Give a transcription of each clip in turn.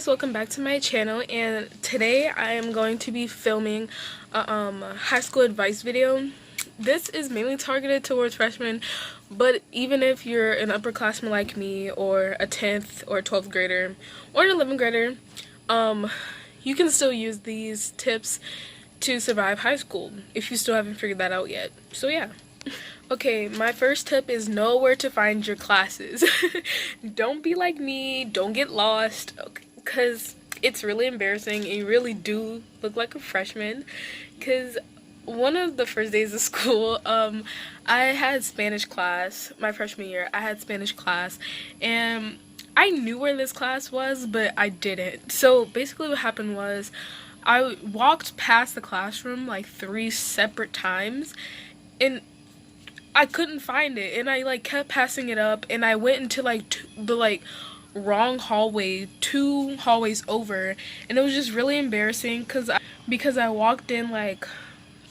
guys, welcome back to my channel, and today I am going to be filming a high school advice video. This is mainly targeted towards freshmen, but even if you're an upperclassman like me, or a 10th or 12th grader or an 11th grader, you can still use these tips to survive high school if you still haven't figured that out yet. So yeah. Okay, my first tip is know where to find your classes. Don't be like me, don't get lost, because it's really embarrassing and you really do look like a freshman. Because one of the first days of school, I had Spanish class, my freshman year, I had Spanish class, and I knew where this class was, but I didn't. So basically what happened was, I walked past the classroom like 3 separate times, and I couldn't find it, and I kept passing it up, and I went into the wrong hallway 2 hallways over, and it was just really embarrassing because I walked in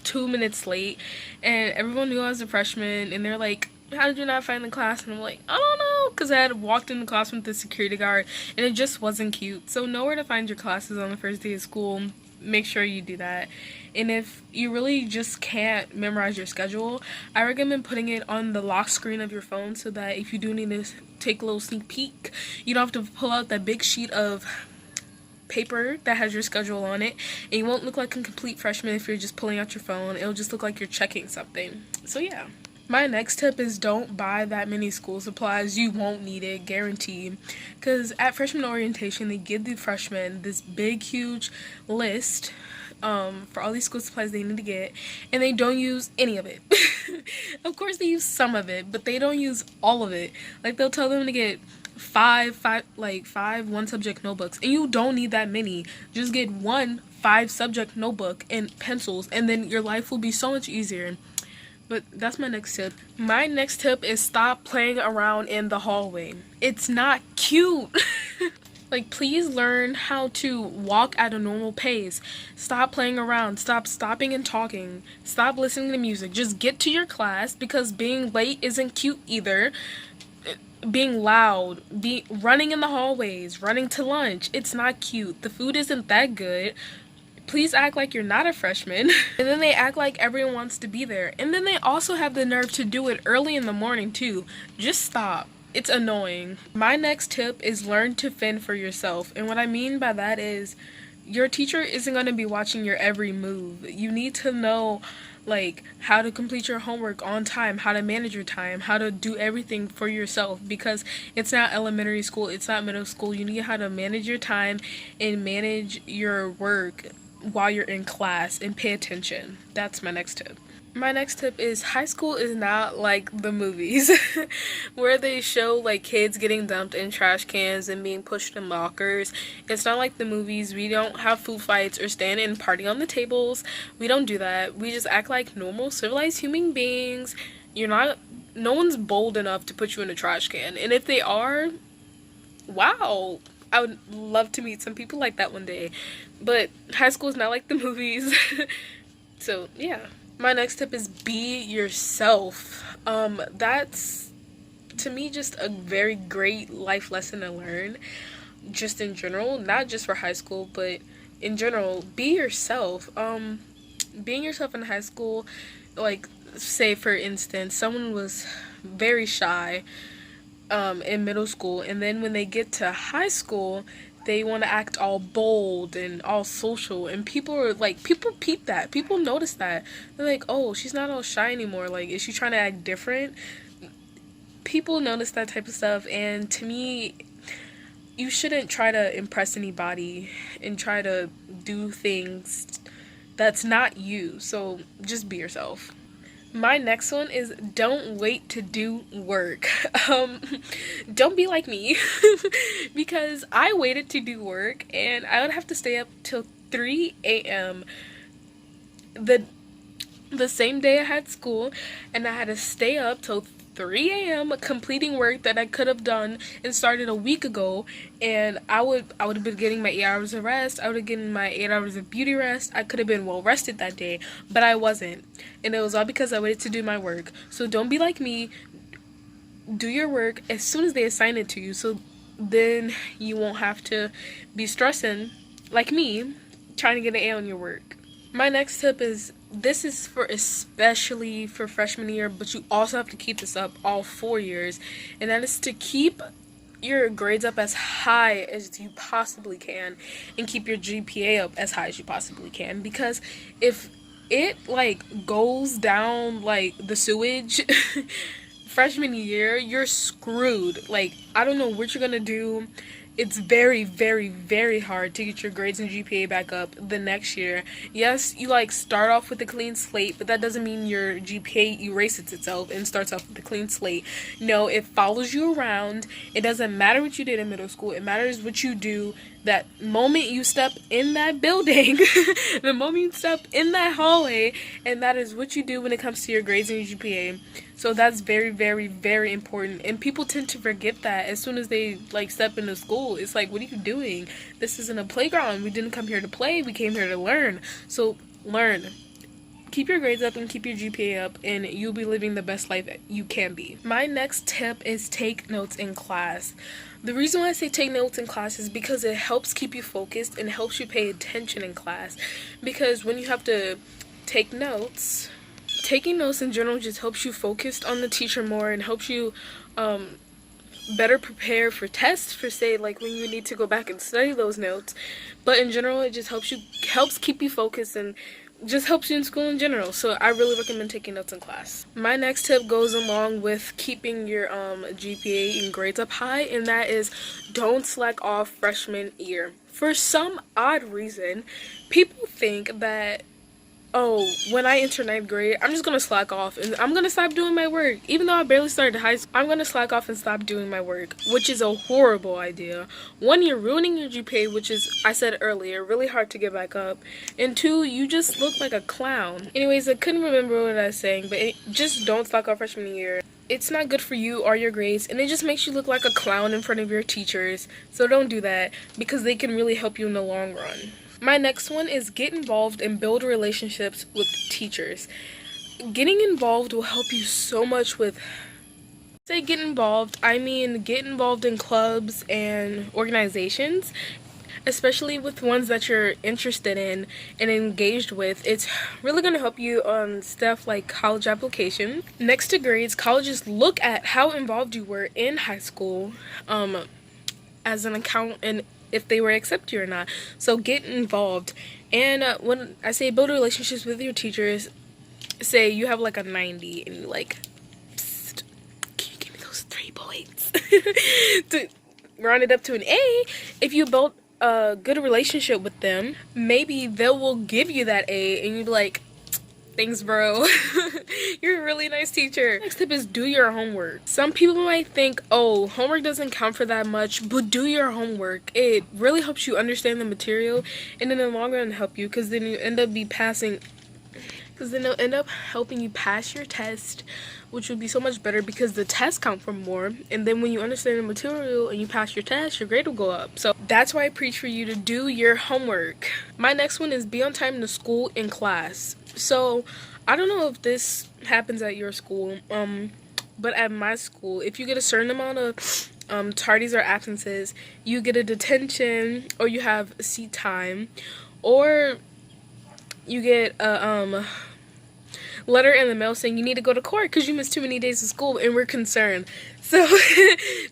2 minutes late, and everyone knew I was a freshman, and they're like, how did you not find the class? And I'm like, I don't know, because I had walked in the classroom with the security guard, and it just wasn't cute. So know where to find your classes on the first day of school. Make sure you do that. And if you really just can't memorize your schedule, I recommend putting it on the lock screen of your phone, so that if you do need to take a little sneak peek, you don't have to pull out that big sheet of paper that has your schedule on it, and you won't look like a complete freshman if you're just pulling out your phone. It'll just look like you're checking something. So yeah. My next tip is don't buy that many school supplies. You won't need it, guaranteed. Because at freshman orientation, they give the freshmen this big, huge list for all these school supplies they need to get, and they don't use any of it. Of course, they use some of it, but they don't use all of it. They'll tell them to get five 1-subject notebooks, and you don't need that many. Just get 1 5-subject notebook and pencils, and then your life will be so much easier. But that's my next tip. My next tip is stop playing around in the hallway. It's not cute. Please learn how to walk at a normal pace. Stop playing around. Stop stopping and talking. Stop listening to music. Just get to your class, because being late isn't cute either. Being loud, running in the hallways, running to lunch, it's not cute. The food isn't that good. Please act like you're not a freshman. And then they act like everyone wants to be there. And then they also have the nerve to do it early in the morning too. Just stop. It's annoying. My next tip is learn to fend for yourself. And what I mean by that is, your teacher isn't going to be watching your every move. You need to know how to complete your homework on time, how to manage your time, how to do everything for yourself, because it's not elementary school, it's not middle school. You need how to manage your time and manage your work while you're in class, and pay attention. That's my next tip. My next tip is high school is not like the movies where they show kids getting dumped in trash cans and being pushed in lockers. It's not like the movies. We don't have food fights or stand and party on the tables. We don't do that. We just act like normal civilized human beings. No one's bold enough to put you in a trash can, and if they are, wow, I would love to meet some people like that one day. But high school is not like the movies. So yeah. My next tip is be yourself. That's, to me, just a very great life lesson to learn, just in general, not just for high school, but in general. Be yourself. Being yourself in high school, say for instance, someone was very shy in middle school, and then when they get to high school, they want to act all bold and all social, and people peep that. People notice that. They're like, oh, she's not all shy anymore. Is she trying to act different? People notice that type of stuff, and to me, you shouldn't try to impress anybody and try to do things that's not you. So just be yourself. My next one is don't wait to do work. Don't be like me, because I waited to do work, and I would have to stay up till 3 a.m. The same day I had school, and I had to stay up till 3 a.m. completing work that I could have done and started a week ago, and I would have been getting my 8 hours of rest. I would have gotten my 8 hours of beauty rest. I could have been well rested that day, but I wasn't, and it was all because I waited to do my work. So don't be like me. Do your work as soon as they assign it to you. So then you won't have to be stressing like me trying to get an A on your work. My next tip is, this is for especially for freshman year, but you also have to keep this up all 4 years, and that is to keep your grades up as high as you possibly can and keep your GPA up as high as you possibly can, because if it like goes down like the sewage freshman year, you're screwed. Like, I don't know what you're gonna do. It's very, very, very hard to get your grades and GPA back up the next year. Yes, you like start off with a clean slate, but that doesn't mean your GPA erases itself and starts off with a clean slate. No, it follows you around. It doesn't matter what you did in middle school. It matters what you do that moment you step in that building, the moment you step in that hallway, and that is what you do when it comes to your grades and your GPA. So that's very, very, very important, and people tend to forget that as soon as they like step into school. It's like, what are you doing? This isn't a playground. We didn't come here to play. We came here to learn. So learn. Keep your grades up and keep your GPA up, and you'll be living the best life you can be. My next tip is take notes in class. The reason why I say take notes in class is because it helps keep you focused and helps you pay attention in class. Because when you have to take notes, taking notes in general just helps you focus on the teacher more and helps you better prepare for tests, for say like when you need to go back and study those notes. But in general, it just helps keep you focused and just helps you in school in general. So I really recommend taking notes in class. My next tip goes along with keeping your GPA and grades up high, and that is don't slack off freshman year. For some odd reason, people think that, oh, when I enter 9th grade, I'm just gonna slack off and I'm gonna stop doing my work. Even though I barely started high school, I'm gonna slack off and stop doing my work, which is a horrible idea. One, you're ruining your GPA, which is, I said earlier, really hard to get back up. And two, you just look like a clown. Anyways, I couldn't remember what I was saying, but just don't slack off freshman year. It's not good for you or your grades, and it just makes you look like a clown in front of your teachers. So don't do that, because they can really help you in the long run. My next one is get involved and build relationships with teachers. Getting involved will help you so much with, say get involved, I mean get involved in clubs and organizations, especially with ones that you're interested in and engaged with. It's really going to help you on stuff like college application. Next to grades, colleges look at how involved you were in high school as an account and if they were accept you or not. So get involved. And when I say build relationships with your teachers, say you have like a 90 and you're like, psst, can you give me those 3 points to round it up to an A? If you build a good relationship with them, maybe they will give you that A and you'd be like, thanks, bro. You're a really nice teacher. Next tip is do your homework. Some people might think, oh, homework doesn't count for that much, but do your homework. It really helps you understand the material, and in the long run help you, because then you end up they'll end up helping you pass your test, which would be so much better because the tests count for more. And then when you understand the material and you pass your test, your grade will go up. So that's why I preach for you to do your homework. My next one is be on time to school and class. So I don't know if this happens at your school, but at my school, if you get a certain amount of tardies or absences, you get a detention, or you have seat time, or you get a letter in the mail saying you need to go to court because you missed too many days of school, and we're concerned. So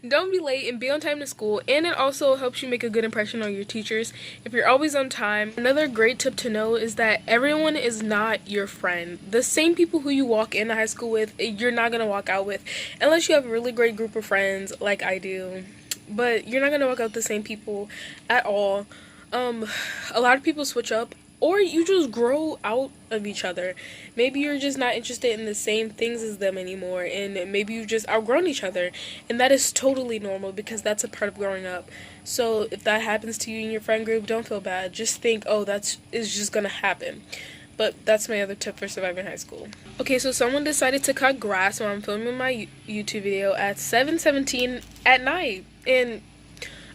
don't be late and be on time to school. And it also helps you make a good impression on your teachers if you're always on time. Another great tip to know is that everyone is not your friend. The same people who you walk into high school with, you're not going to walk out with, unless you have a really great group of friends like I do. But you're not going to walk out with the same people at all. A lot of people switch up, or you just grow out of each other. Maybe you're just not interested in the same things as them anymore, and maybe you've just outgrown each other. And that is totally normal, because that's a part of growing up. So if that happens to you in your friend group, don't feel bad. Just think, oh, is just gonna happen. But that's my other tip for surviving high school. Okay, so someone decided to cut grass while I'm filming my YouTube video at 7:17 at night, and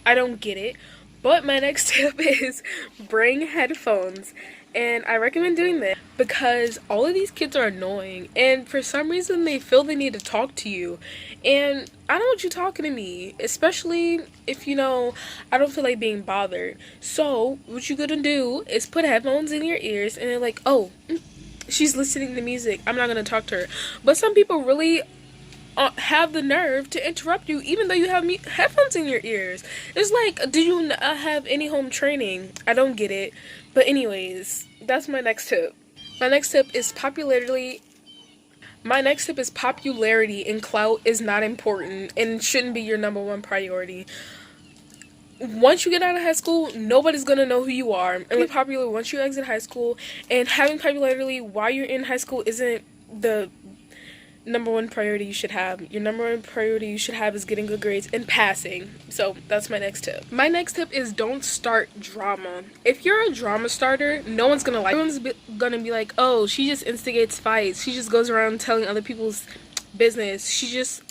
I don't get it. But my next tip is bring headphones. And I recommend doing this because all of these kids are annoying, and for some reason they feel the need to talk to you. And I don't want you talking to me, especially if I don't feel like being bothered. So what you're gonna do is put headphones in your ears and they're like, oh, she's listening to music, I'm not gonna talk to her. But some people really have the nerve to interrupt you even though you have headphones in your ears. It's like, do you not have any home training? I don't get it. But anyways, that's my next tip. My next tip is popularity and clout is not important and shouldn't be your number one priority. Once you get out of high school, nobody's gonna know who you are. And be popular once you exit high school, and having popularity while you're in high school isn't the number one priority you should have. Your number one priority you should have is getting good grades and passing. So that's my next tip. My next tip is don't start drama. If you're a drama starter, no one's gonna like you. Everyone's gonna be like, oh, she just instigates fights, she just goes around telling other people's business, she just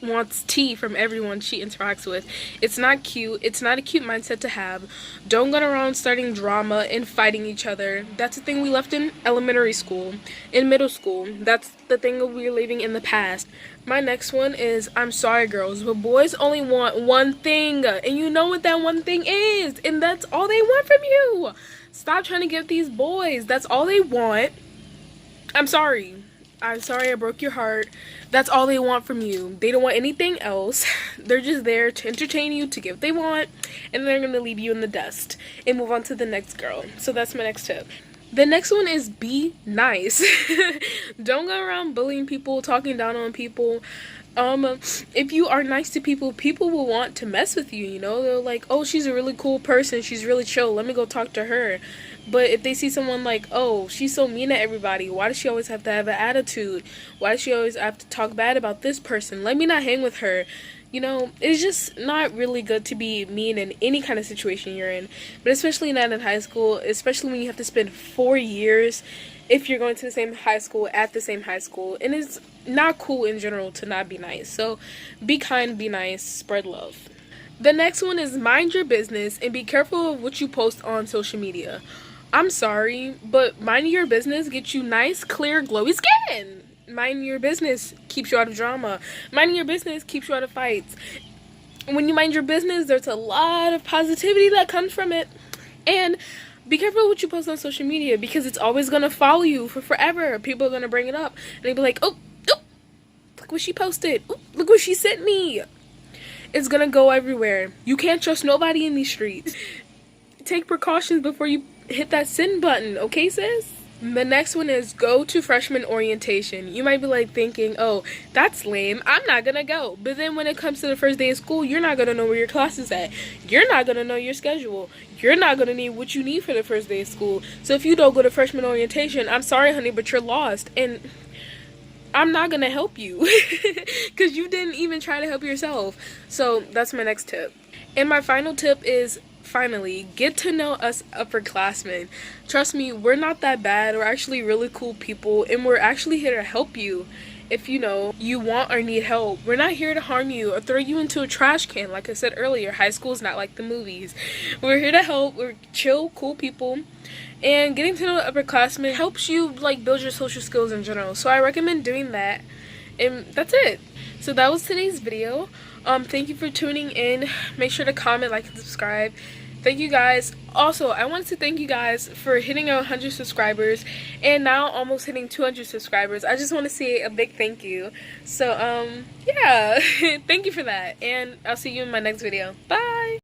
wants tea from everyone she interacts with. It's not cute. It's not a cute mindset to have. Don't go around starting drama and fighting each other. That's a thing we left in elementary school, in middle school. That's the thing that we're leaving in the past. My next one is, I'm sorry girls, but boys only want one thing, and you know what that one thing is, and that's all they want from you. Stop trying to give these boys. That's all they want. I'm sorry I broke your heart. That's all they want from you. They don't want anything else. They're just there to entertain you, to get what they want, and they're gonna leave you in the dust and move on to the next girl. So that's my next tip. The next one is be nice. Don't go around bullying people, talking down on people. If you are nice to people, people will want to mess with you, They're like, oh, she's a really cool person, she's really chill, let me go talk to her. But if they see someone like, oh, she's so mean to everybody, why does she always have to have an attitude? Why does she always have to talk bad about this person? Let me not hang with her. It's just not really good to be mean in any kind of situation you're in. But especially not in high school, especially when you have to spend 4 years if you're going to the same high school, at the same high school. And it's not cool in general to not be nice. So be kind, be nice, spread love. The next one is mind your business and be careful of what you post on social media. I'm sorry, but minding your business gets you nice, clear, glowy skin. Minding your business keeps you out of drama. Minding your business keeps you out of fights. When you mind your business, there's a lot of positivity that comes from it. And be careful what you post on social media, because it's always going to follow you for forever. People are going to bring it up. And they'll be like, oh, look what she posted. Oh, look what she sent me. It's going to go everywhere. You can't trust nobody in these streets. Take precautions before you hit that send button, okay, sis? The next one is go to freshman orientation. You might be like thinking, oh, that's lame, I'm not gonna go. But then when it comes to the first day of school, you're not gonna know where your class is at. You're not gonna know your schedule. You're not gonna need what you need for the first day of school. So if you don't go to freshman orientation, I'm sorry, honey, but you're lost. And I'm not gonna help you because you didn't even try to help yourself. So that's my next tip. And my final tip is, finally, get to know us upperclassmen. Trust me, we're not that bad. We're actually really cool people, and we're actually here to help you if you want or need help. We're not here to harm you or throw you into a trash can. Like I said earlier, high school is not like the movies. We're here to help. We're chill, cool people. And getting to know upperclassmen helps you build your social skills in general. So I recommend doing that. And that's it. So that was today's video. Thank you for tuning in. Make sure to comment, like, and subscribe. Thank you guys. Also, I wanted to thank you guys for hitting 100 subscribers and now almost hitting 200 subscribers. I just want to say a big thank you. So, yeah, thank you for that. And I'll see you in my next video. Bye!